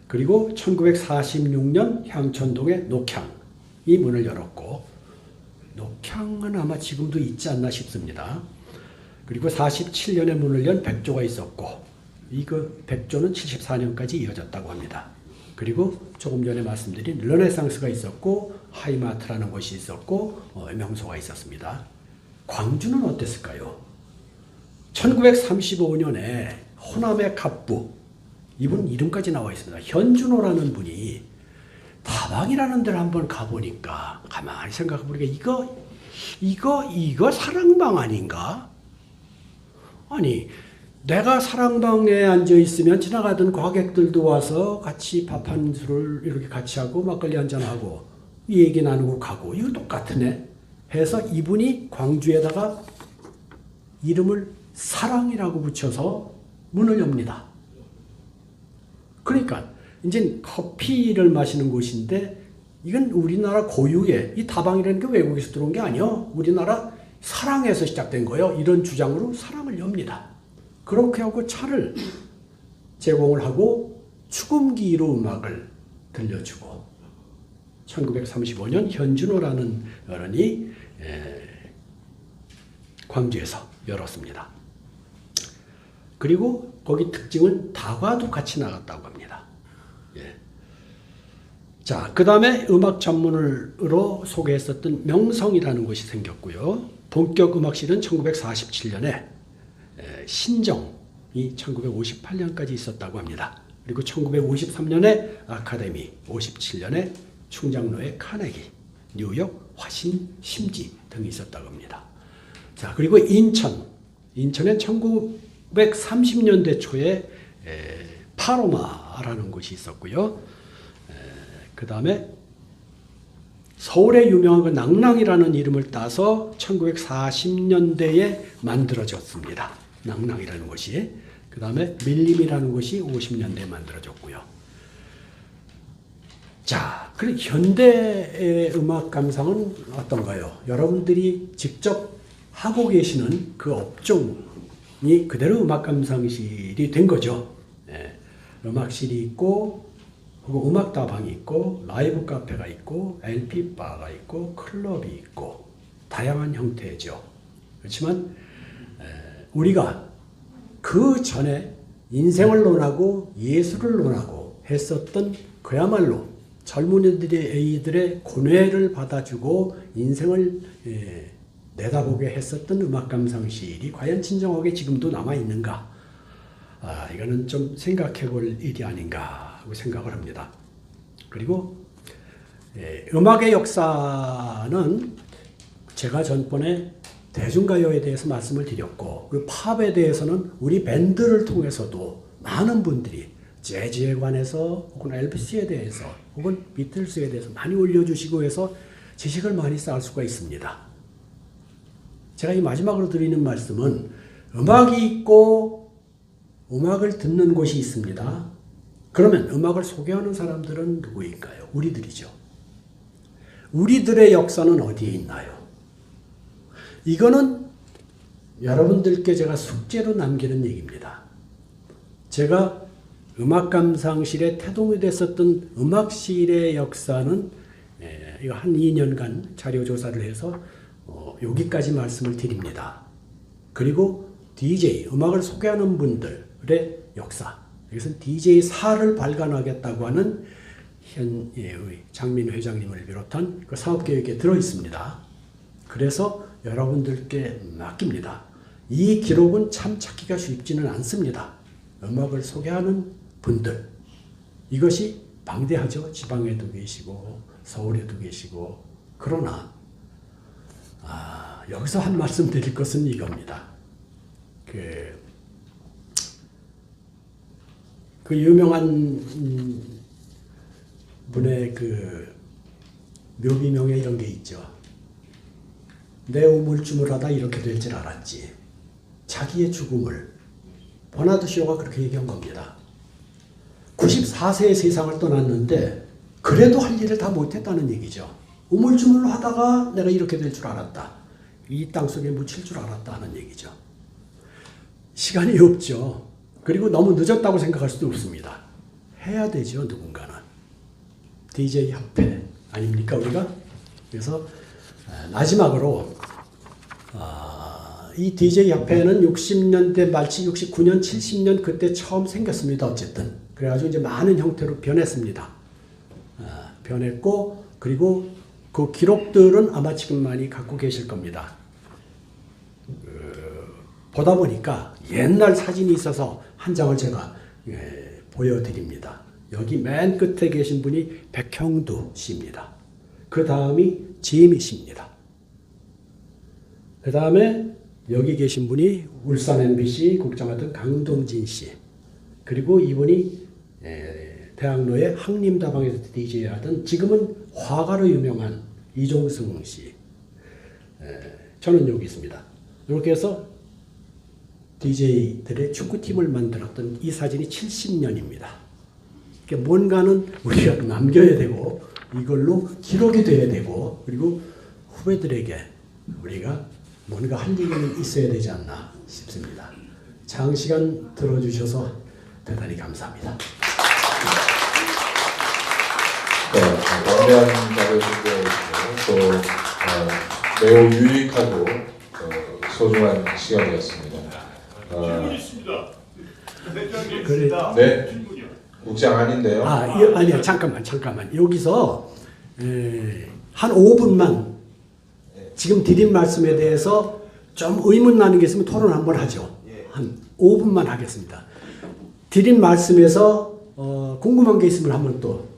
그리고 1946년 향천동의 녹향이 문을 열었고 녹향은 아마 지금도 있지 않나 싶습니다. 그리고 47년에 문을 연 백조가 있었고 이거 백조는 74년까지 이어졌다고 합니다. 그리고 조금 전에 말씀드린 르네상스가 있었고 하이마트라는 곳이 있었고 명소가 있었습니다. 광주는 어땠을까요? 1935년에 호남의 갑부 이분 이름까지 나와 있습니다. 현준호라는 분이 다방이라는 데를 한번 가보니까 가만히 생각해 보니까 이거 사랑방 아닌가? 아니 내가 사랑방에 앉아 있으면 지나가던 과객들도 와서 같이 밥 한 술을 이렇게 같이 하고 막걸리 한잔 하고 얘기 나누고 가고 이거 똑같으네 해서 이분이 광주에다가 이름을 사랑이라고 붙여서 문을 엽니다. 그러니까 이제 커피를 마시는 곳인데 이건 우리나라 고유의 이 다방이라는 게 외국에서 들어온 게 아니요. 우리나라 사랑에서 시작된 거예요. 이런 주장으로 사랑을 엽니다. 그렇게 하고 차를 제공을 하고 축음기로 음악을 들려주고 1935년 현준호라는 어른이 광주에서 열었습니다. 그리고 거기 특징은 다과도 같이 나갔다고 합니다. 예. 자, 그 다음에 음악 전문으로 소개했었던 명성이라는 곳이 생겼고요. 본격 음악실은 1947년에 신정이 1958년까지 있었다고 합니다. 그리고 1953년에 아카데미, 57년에 충장로의 카네기, 뉴욕 화신 심지 등이 있었다고 합니다. 자, 그리고 인천엔 1930년대 초에 파로마라는 곳이 있었고요. 그 다음에 서울에 유명한 그 낭낭이라는 이름을 따서 1940년대에 만들어졌습니다. 낭낭이라는 곳이. 그 다음에 밀림이라는 곳이 50년대에 만들어졌고요. 자, 그럼 현대의 음악 감상은 어떤가요? 여러분들이 직접 하고 계시는 그 업종이 그대로 음악 감상실이 된 거죠. 예. 음악실이 있고, 음악다방이 있고, 라이브 카페가 있고, LP바가 있고, 클럽이 있고, 다양한 형태죠. 그렇지만 우리가 그 전에 인생을 논하고 예술을 논하고 했었던 그야말로 젊은이들의 고뇌를 받아주고 인생을 내다보게 했었던 음악감상실이 과연 진정하게 지금도 남아있는가? 이거는 좀 생각해 볼 일이 아닌가 하고 생각을 합니다. 그리고 음악의 역사는 제가 전번에 대중가요에 대해서 말씀을 드렸고 그리고 팝에 대해서는 우리 밴드를 통해서도 많은 분들이 재즈에 관해서 혹은 엘비스에 대해서 혹은 비틀스에 대해서 많이 올려주시고 해서 지식을 많이 쌓을 수가 있습니다. 제가 이 마지막으로 드리는 말씀은 음악이 있고 음악을 듣는 곳이 있습니다. 그러면 음악을 소개하는 사람들은 누구일까요? 우리들이죠. 우리들의 역사는 어디에 있나요? 이거는 여러분들께 제가 숙제로 남기는 얘기입니다. 제가 음악감상실에 태동이 됐었던 음악실의 역사는 이거 한 2년간 자료조사를 해서 여기까지 말씀을 드립니다. 그리고 DJ, 음악을 소개하는 분들의 역사, 여기서는 DJ사를 발간하겠다고 하는 현예의 장민 회장님을 비롯한 그 사업계획에 들어있습니다. 그래서 여러분들께 맡깁니다. 이 기록은 참 찾기가 쉽지는 않습니다. 음악을 소개하는 분들, 이것이 방대하죠. 지방에도 계시고 서울에도 계시고. 그러나 여기서 한 말씀 드릴 것은 이겁니다. 그 유명한 분의 그 묘비명에 이런 게 있죠. 내 우물쭈물하다 이렇게 될 줄 알았지. 자기의 죽음을 버나드 쇼가 그렇게 얘기한 겁니다. 94세에 세상을 떠났는데 그래도 할 일을 다 못했다는 얘기죠. 우물쭈물 하다가 내가 이렇게 될 줄 알았다. 이 땅속에 묻힐 줄 알았다 하는 얘기죠. 시간이 없죠. 그리고 너무 늦었다고 생각할 수도 없습니다. 해야 되죠, 누군가는. DJ 협회 아닙니까, 우리가? 그래서 마지막으로 이 DJ 협회는 60년대 말치 69년, 70년 그때 처음 생겼습니다. 어쨌든. 그래가지고 이제 많은 형태로 변했습니다. 변했고, 그리고 그 기록들은 아마 지금 많이 갖고 계실 겁니다. 보다 보니까 옛날 사진이 있어서 한 장을 제가 보여드립니다. 여기 맨 끝에 계신 분이 백형두 씨입니다. 그 다음이 지미 씨입니다. 그 다음에 여기 계신 분이 울산 MBC 국장하던 강동진 씨. 그리고 이분이 대학로의 항림다방에서 DJ 하던 지금은 화가로 유명한 이종승 씨. 저는 여기 있습니다. 이렇게 해서 DJ들의 축구팀을 만들었던 이 사진이 70년입니다. 그러니까 뭔가는 우리가 남겨야 되고 이걸로 기록이 돼야 되고 그리고 후배들에게 우리가 뭔가 할 일이 있어야 되지 않나 싶습니다. 장시간 들어주셔서 대단히 감사합니다. 네, 방대한 자료 준비해주고 또 매우 유익하고 소중한 시간이었습니다. 질문 있습니다. 회장님 그래. 있습니다. 네. 질문이요. 국장 아닌데요. 아니요, 잠깐만. 여기서 한 5분만 지금 드린 말씀에 대해서 좀 의문 나는 게 있으면 토론 한번 하죠. 한 5분만 하겠습니다. 드린 말씀에서 궁금한 게 있으면 한번 또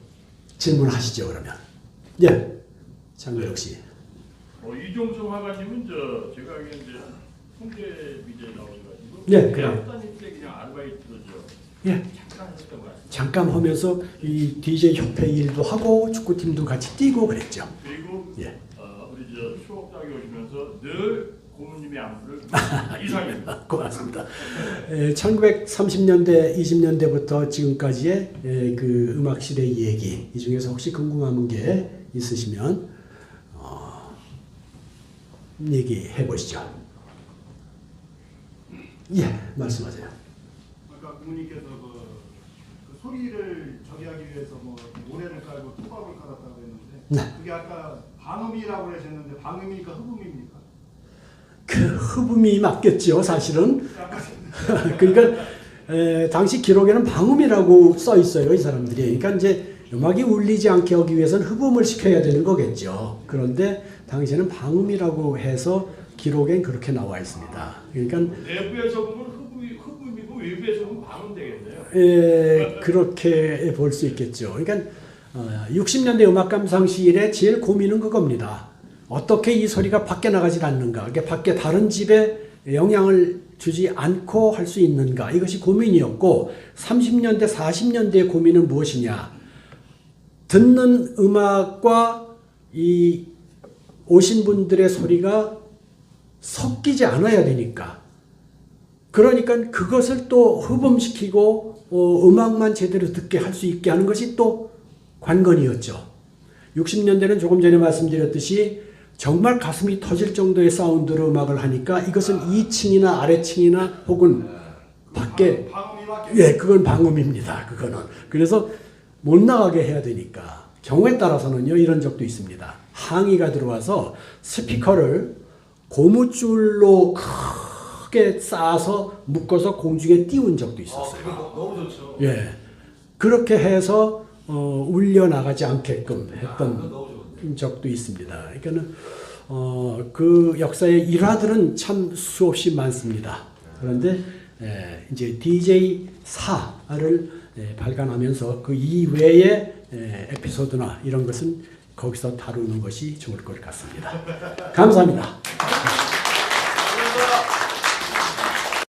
질문하시죠. 그러면 예, 장미혁 씨. 이종성 화가님은 제가 알기로는 이제 통계 비전이 나오셔가지고 네, 그래요. 대학 다닐 때 그냥 아르바이트로죠. 예. 잠깐 했던 것 같아요. 잠깐 하면서 이 DJ 협회 일도 하고 축구팀도 같이 뛰고 그랬죠. 그리고 예. 우리 추억장에 오시면서 늘 고모님의 안부를 이상입니다. 고맙습니다. 1930년대, 20년대부터 지금까지의 그 음악실의 얘기, 이 중에서 혹시 궁금한 게 있으시면 얘기해 보시죠. 예, 말씀하세요. 아까 부모님께서 그 소리를 저기하기 위해서 뭐 모래를 깔고 톱밥을 깔았다고 했는데 네. 그게 아까 방음이라고 하셨는데 방음입니까 흡음입니까? 그 흡음이 맞겠죠, 사실은. 그러니까 당시 기록에는 방음이라고 써 있어요, 이 사람들이. 그러니까 이제 음악이 울리지 않게 하기 위해서는 흡음을 시켜야 되는 거겠죠. 그런데 당시에는 방음이라고 해서 기록엔 그렇게 나와 있습니다. 그러니까 내부에서 보면 흡음이고 외부에서 보면 방음 되겠네요. 그렇게 볼 수 있겠죠. 그러니까 60년대 음악감상실의 제일 고민은 그겁니다. 어떻게 이 소리가 밖에 나가질 않는가, 그러니까 밖에 다른 집에 영향을 주지 않고 할 수 있는가, 이것이 고민이었고 30년대, 40년대의 고민은 무엇이냐. 듣는 음악과 이 오신 분들의 소리가 섞이지 않아야 되니까. 그러니까 그것을 또 흡음시키고 음악만 제대로 듣게 할 수 있게 하는 것이 또 관건이었죠. 60년대는 조금 전에 말씀드렸듯이 정말 가슴이 터질 정도의 사운드로 음악을 하니까 이것은 2층이나 아래층이나 혹은 밖에 예, 그건 방음입니다. 그거는. 그래서 못 나가게 해야 되니까 경우에 따라서는요 이런 적도 있습니다. 항의가 들어와서 스피커를 고무줄로 크게 쌓아서 묶어서 공중에 띄운 적도 있었어요. 너무 좋죠. 예, 그렇게 해서 울려 나가지 않게끔 했던 적도 있습니다. 그러니까는 그 역사의 일화들은 참 수없이 많습니다. 그런데 이제 DJ 4를 발간하면서 그 이외의 에피소드나 이런 것은 거기서 다루는 것이 좋을 것 같습니다. 감사합니다.